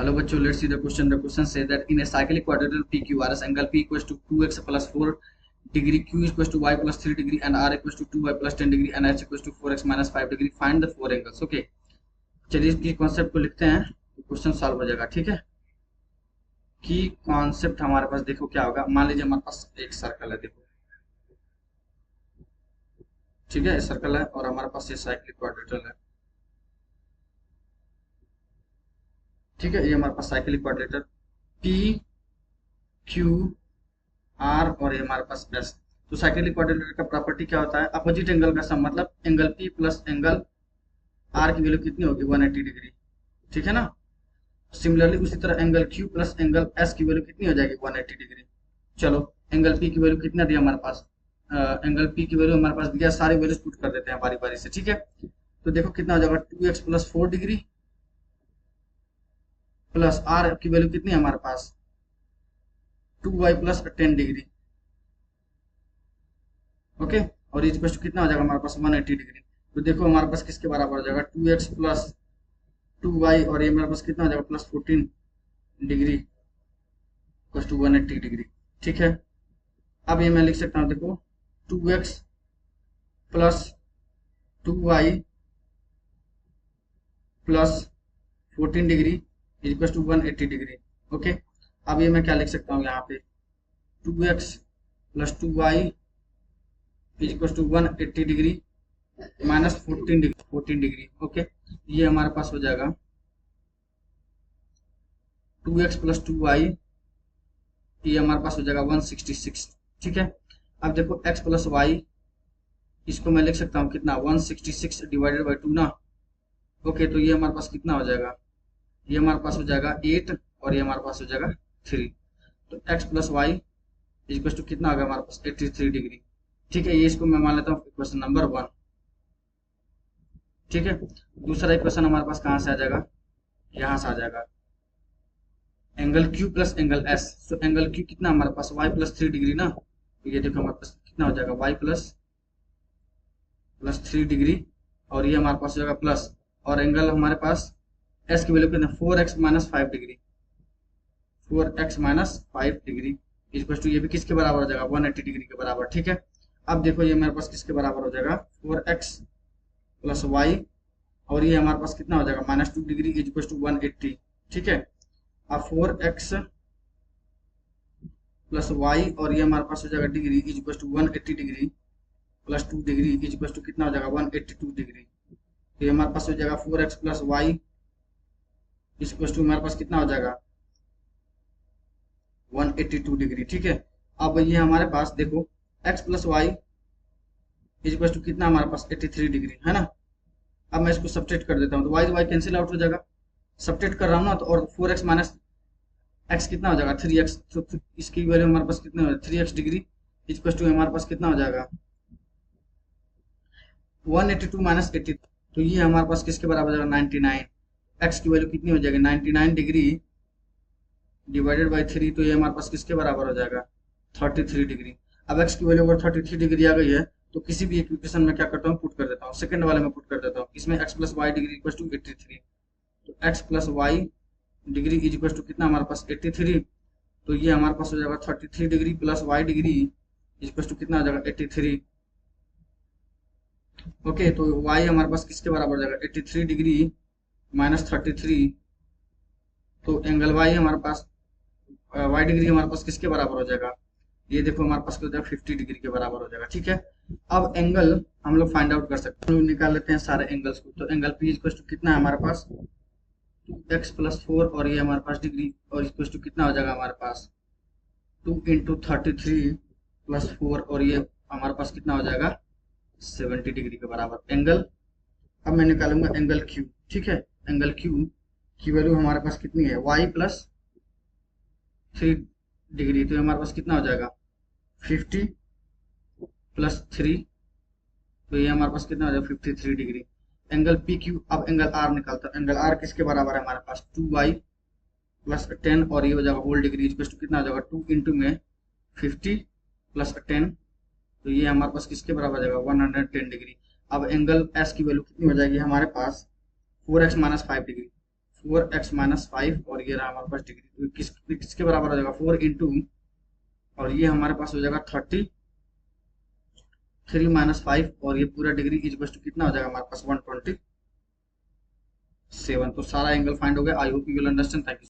Hello बच्चों, let's see the question. The question says that in a cyclic quadrilateral PQRS angle P equals to 2x plus 4 degree, Q equals to y plus 3 degree, and R equals to 2y plus 10 degree, and H equals to 4x minus 5 degree. Find the four angles. Okay, चलिए इसकी concept को लिखते हैं तो question solve हो जाएगा। ठीक है, कि कॉन्सेप्ट हमारे पास देखो क्या होगा। मान लीजिए हमारे पास एक सर्कल है, देखो ठीक है, सर्कल है और हमारे पास ये साइक्लिक क्वाड्रिलेटरल है। ठीक है, ये हमारे पास cyclic quadrilateral P Q R और ये हमारे पास S। तो साइक्लिक क्वाड्रिलेटरल का प्रॉपर्टी क्या होता है? अपोजिट एंगल का सम, मतलब angle P plus angle R की वैल्यू कितनी होगी? 180 डिग्री। ठीक है ना। सिमिलरली उसी तरह angle Q plus angle S की वैल्यू कितनी हो जाएगी? 180 डिग्री। चलो एंगल P की वैल्यू कितना दिया हमारे पास? एंगल P की वैल्यू हमारे पास दिया, सारी वैल्यूज पुट कर देते हैं बारी बारी से। ठीक है, तो देखो कितना हो जाएगा? 2x plus 4 degree plus R की वैल्यू कितनी है हमारे पास? 2y plus 10 degree. ओके, और इज इक्वल टू कितना हो जाएगा हमारे पास? 180 डिग्री। तो देखो हमारे पास किसके बराबर हो जाएगा? 2x प्लस 2y और ये हमारे पास कितना हो जाएगा? Plus 14 degree equal to 180 degree. ठीक है, अब ये मैं लिख सकता हूँ, देखो 2x plus 2y plus 14 degree is equal to 180 degree. Okay, अब ये मैं क्या लिख सकता हूँ यहाँ पे? 2x plus 2y is equal to 180 degree minus 14 degree. Okay, ये हमारे पास हो जाएगा 2x प्लस 2y, ये हमारे पास हो जाएगा 166। ठीक है, अब देखो x प्लस y, इसको मैं लिख सकता हूँ कितना? 166 डिवाइडेड बाई 2 ना। ओके, तो ये हमारे पास कितना हो जाएगा? ये हमारे पास हो जाएगा 8 और ये हमारे पास हो जाएगा 3। तो x plus y is equal to कितना होगा हमारे पास? 83 डिग्री। ठीक है, ये इसको मैं मान लेता हूँ इक्वेशन नंबर 1। ठीक है, दूसरा इक्वेशन हमारे पास कहाँ से आ जाएगा? यहाँ से आ जाएगा angle Q plus angle S। तो एंगल Q कितना हमारे पास? y प्लस 3 डिग्री ना। तो ये देखो हमारे पास कितना हो जाएगा? y प्लस 3 डिग्री और ये हमारे पास हो जाएगा प्लस, और एंगल हमारे पास S की वैल्यू कितना? 4x minus 5 degree. 4x minus 5 degree equal to, ये भी किसके बराबर हो जाएगा? 180 डिग्री के बराबर। ठीक है, अब देखो ये मेरे पास किसके बराबर हो जाएगा? 4x प्लस वाई और ये हमारे पास कितना हो जाएगा? Minus 2 degree equal to 180। ठीक है, अब 4x प्लस वाई और ये हमारे पास हो जाएगा degree equal to 180 degree plus 2 degree equal to कितना हो जाएगा? 182 डिग्री। तो ये हमारे पास हो जाएगा 4x plus y equal to हमारे पास कितना हो जाएगा? 182 डिग्री। ठीक है, अब ये हमारे पास देखो x plus y equal to कितना हमारे पास? 83 डिग्री है ना। अब मैं इसको सब्ट्रैक्ट कर देता हूँ, तो y कैंसिल आउट हो जाएगा। सब्ट्रैक्ट कर रहा हूँ ना, तो और 4x माइनस x कितना हो जाएगा? 3x। तो इसकी वैल्यू हमारे पास कितना हो? 3x डिग्री इक्वल टू हमारे पास कितना हो जाएगा? 182 माइनस 80। तो ये हमारे पास किसके बराबर हो जाएगा? 99। x की वैल्यू कितनी हो जाएगी? 99 डिग्री डिवाइडेड बाई 3। तो ये हमारे पास किसके बराबर हो जाएगा? 33 डिग्री। अब x की वैल्यू अगर 33 डिग्री आ गई है तो किसी भी इक्वेशन में क्या करता हूँ? पुट कर देता हूँ, सेकंड वाले में पुट कर देता हूँ। इसमें x plus y degree equal to 83। तो x plus y degree is equal to कितना हमारे पास? 83। तो ये हमारे पास हो जाएगा 33 degree plus y degree equal to कितना हो जाएगा? 83। ओके, तो y हमारे पास किसके बराबर हो जाएगा? 83 डिग्री माइनस 33। तो एंगल y हमारे पास y डिग्री हमारे पास किसके बराबर हो जाएगा? ये देखो हमारे पास क्या हो जाएगा? 50 डिग्री के बराबर हो जाएगा। ठीक है, अब एंगल हम लोग फाइंड आउट कर सकते हैं, निकाल लेते हैं सारे एंगल्स को। तो एंगल P इक्वल टू कितना है हमारे पास? 2x प्लस 4 और ये हमारे पास डिग्री और इक्वल टू कितना हो जाएगा हमारे पास? 2 इंटू 33 प्लस 4 और ये हमारे पास कितना हो जाएगा? 70 डिग्री के बराबर एंगल। अब मैं निकालूंगा एंगल Q। ठीक है, एंगल Q की वैल्यू हमारे पास कितनी है? y plus 3 degree. तो हमारे पास कितना हो जाएगा? 50 प्लस 3। तो ये हमारे पास कितना हो जाएगा? 53 डिग्री। Angle PQ। अब एंगल R निकालता हूँ। एंगल R किसके बराबर है हमारे पास? 2y प्लस 10 और ये हो जाएगा होल डिग्री इक्वल टू कितना हो जाएगा? 2 इंटू में 50 प्लस 10। तो ये हमारे पास किसके बराबर हो जाएगा? 110 डिग्री। अब एंगल S की वैल्यू कितनी हो जाएगी हमारे पास? 4x minus 5 degree. 4x minus 5 और ये रहा हमारे पास डिग्री, तो किसके बराबर हो जाएगा 4 इंटू, और ये हमारे पास हो जाएगा 33 माइनस 5 और ये पूरा डिग्री इज टू कितना हो जाएगा हमारे पास 127। तो सारा एंगल फाइंड हो गया। I hope you will understand. Thank you.